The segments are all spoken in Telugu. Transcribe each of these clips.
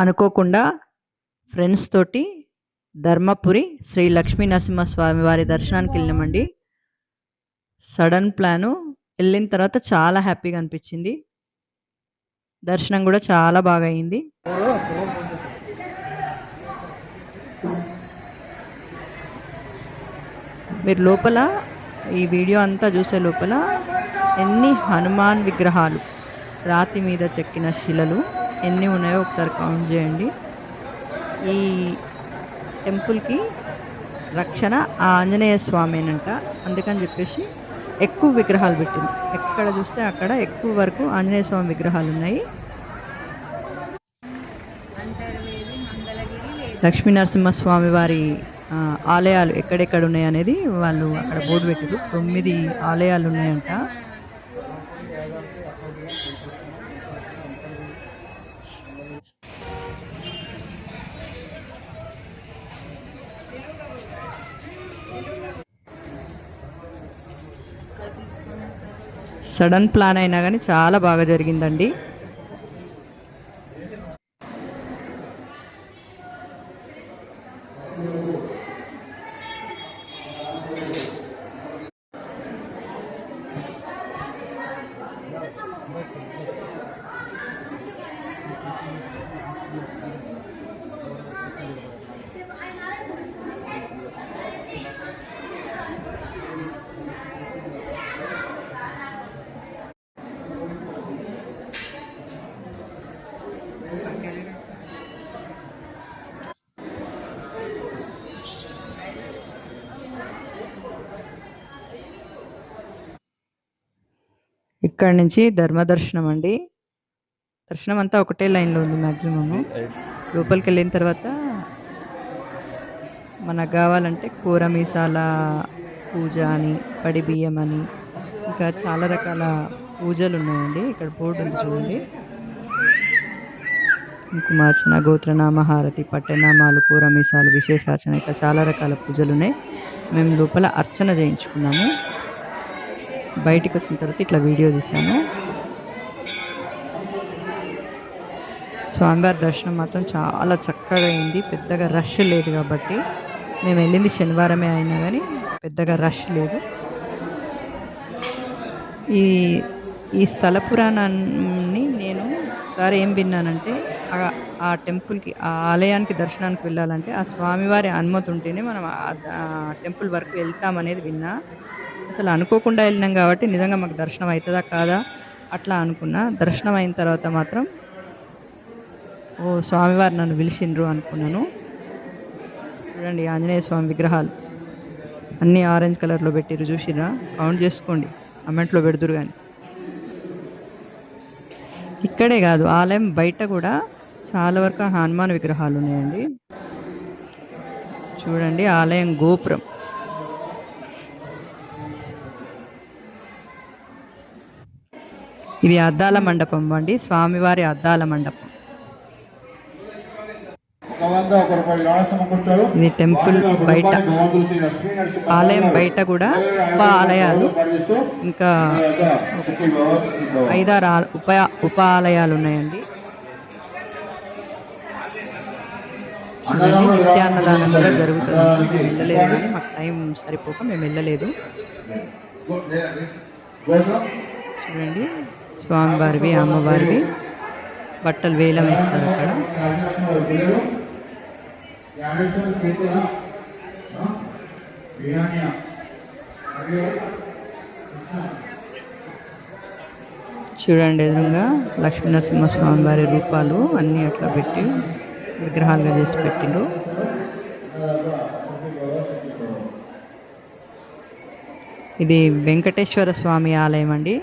అనుకోకుండా ఫ్రెండ్స్ తోటి ధర్మపురి శ్రీ లక్ష్మీ నరసింహస్వామి వారి దర్శనానికి వెళ్ళినామండి. Sudden plan. వెళ్ళిన తర్వాత చాలా హ్యాపీగా అనిపించింది. దర్శనం కూడా చాలా బాగా అయింది. మీరు లోపల ఈ వీడియో అంతా చూసే లోపల ఎన్ని హనుమాన్ విగ్రహాలు, రాతి మీద చెక్కిన శిలలు ఎన్ని ఉన్నాయో ఒకసారి కౌంట్ చేయండి. ఈ టెంపుల్కి రక్షణ ఆ ఆంజనేయ స్వామేనంట. అందుకని చెప్పేసి ఎక్కువ విగ్రహాలు పెట్టింది. ఎక్కడ చూస్తే అక్కడ ఎక్కువ వరకు ఆంజనేయ స్వామి విగ్రహాలు ఉన్నాయి. లక్ష్మీ నరసింహస్వామి వారి ఆలయాలు ఎక్కడెక్కడ ఉన్నాయి అనేది వాళ్ళు అక్కడ బోర్డు పెట్టారు. 9 ఆలయాలు ఉన్నాయంట. సడన్ ప్లాన్ అయినా కానీ చాలా బాగా జరిగిందండి. ఇక్కడ నుంచి ధర్మదర్శనం అండి. దర్శనం అంతా ఒకటే లైన్లో ఉంది మ్యాక్సిమము. లోపలికి వెళ్ళిన తర్వాత మనకు కావాలంటే కూర మీసాల పూజ అని, పడి బియ్యం అని, ఇంకా చాలా రకాల పూజలు ఉన్నాయండి. ఇక్కడ బోర్డు ఉంది చూడండి. కుంకుమార్చన, గోత్రనామ హారతి, పట్టెనామాలు, కూర మీసాలు, విశేషార్చన, ఇట్లా చాలా రకాల పూజలు ఉన్నాయి. మేము లోపల అర్చన చేయించుకున్నాము. బయటికి వచ్చిన తర్వాత ఇట్లా వీడియో తీశాను. స్వామివారి దర్శనం మాత్రం చాలా చక్కగా అయింది. పెద్దగా రష్ లేదు కాబట్టి. మేము వెళ్ళింది శనివారమే అయినా కానీ పెద్దగా రష్ లేదు. ఈ స్థల పురాణాన్ని నేను ఒకసారి ఏం విన్నానంటే, ఆ టెంపుల్కి, ఆ ఆలయానికి దర్శనానికి వెళ్ళాలంటే ఆ స్వామివారి అనుమతి ఉంటేనే మనం ఆ టెంపుల్ వరకు వెళ్తామనేది విన్నా. అసలు అనుకోకుండా వెళ్ళినాం కాబట్టి నిజంగా మాకు దర్శనం అవుతుందా కాదా అట్లా అనుకున్నా. దర్శనం అయిన తర్వాత మాత్రం ఓ స్వామివారు నన్ను పిలిచిండ్రు అనుకున్నాను. చూడండి ఆంజనేయ స్వామి విగ్రహాలు అన్నీ ఆరెంజ్ కలర్లో పెట్టిరు. చూసిరా? కౌంట్ చేసుకోండి, అమెంట్లో పెడుతురు. కానీ ఇక్కడే కాదు, ఆలయం బయట కూడా చాలా వరకు హనుమాన్ విగ్రహాలు ఉన్నాయండి. చూడండి ఆలయం గోపురం. ఇది అద్దాల మండపం అండి, స్వామివారి అద్దాల మండపం. ఇది టెంపుల్ బయట, ఆలయం బయట కూడా ఉప ఆలయాలు, ఇంకా 5-6 ఉప ఆలయాలు ఉన్నాయండి. నిత్యాన్నదానం కూడా జరుగుతుంది. వెళ్ళలేదు కానీ మాకు టైం సరిపోక మేము వెళ్ళలేదు. చూడండి స్వామివారివి, అమ్మవారివి బట్టలు వేలం వేస్తారు అక్కడ. చూడండి ఎదురుగా లక్ష్మీ నరసింహస్వామి వారి రూపాలు అన్నీ అట్లా పెట్టి విగ్రహాలుగా చేసి పెట్టిండు. ఇది వెంకటేశ్వర స్వామి ఆలయం అండి.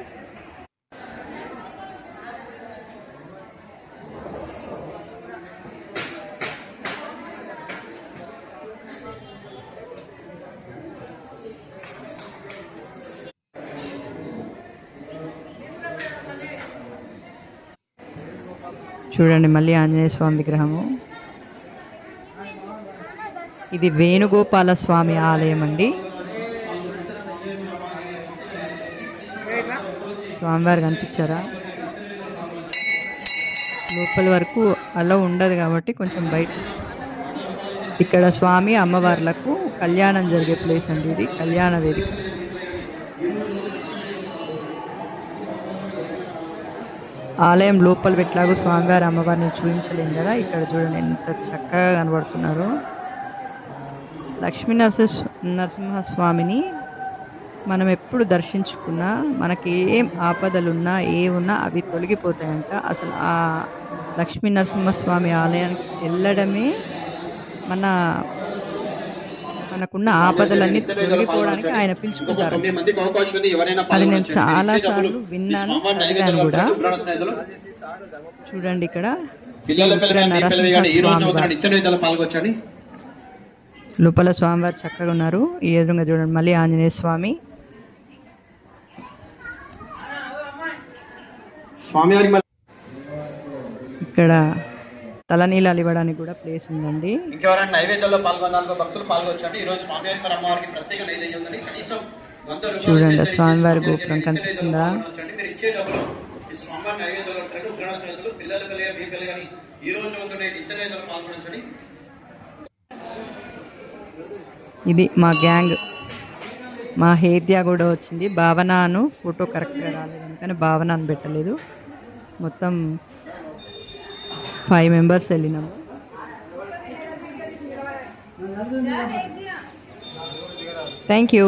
చూడండి మళ్ళీ ఆంజనేయ స్వామి విగ్రహము. ఇది వేణుగోపాల స్వామి ఆలయం అండి. స్వామివారు కనిపించారా? లోపల వరకు అలా ఉండదు కాబట్టి కొంచెం బయట. ఇక్కడ స్వామి అమ్మవార్లకు కళ్యాణం జరిగే ప్లేస్ అండి ఇది, కళ్యాణ వేదిక. ఆలయం లోపల ఎట్లాగో స్వామివారి అమ్మవారిని చూపించలేం కదా, ఇక్కడ చూడండి ఎంత చక్కగా కనబడుతున్నారు. లక్ష్మీ నరసింహస్వామిని మనం ఎప్పుడు దర్శించుకున్నా మనకి ఏం ఆపదలున్నా ఏ ఉన్నా అవి తొలగిపోతాయంట. అసలు ఆ లక్ష్మీ నరసింహస్వామి ఆలయానికి వెళ్ళడమే మన మనకున్న ఆపదలన్నీ తొలగిపోవడానికి ఆయన పిలుచుకుంటారు. అది నేను చాలా సార్లు విన్నాను, చదివాను కూడా. చూడండి ఇక్కడ నరసింహస్వామి లోపల స్వామివారు చక్కగా ఉన్నారు. ఈ ఎదురుగా చూడండి మళ్ళీ ఆంజనేయ స్వామి. ఇక్కడ తలనీలాలు ఇవ్వడానికి కూడా ప్లేస్ ఉందండి. ఇంకెవరైనా నైవేద్యంలో పాల్గొనాలనుకో భక్తులు పాల్గొచ్చండి. ఈ రోజు స్వామివారి అమ్మవారికి ప్రత్యేక నైవేద్యం ఉందని కనీసం చూడండి స్వామివారి గోపురం కనిపిస్తుందా? మీరు ఇచ్చే డబ్బులు ఈ స్వామివారి నైవేద్యంలో ఉగ్రణ స్నేహితులు పిల్లలు కలిగే మీ పిల్లలు కానీ ఈ రోజు అవుతున్న ఇతర నైవేద్యంలో పాల్గొనొచ్చండి. ఇది మా గ్యాంగ్. మా హేద్యా కూడా వచ్చింది. భావనను ఫోటో కరెక్ట్గా రాలేదు అందుకని భావనను పెట్టలేదు. మొత్తం 5 మెంబర్స్ వెళ్ళినాము. Thank you.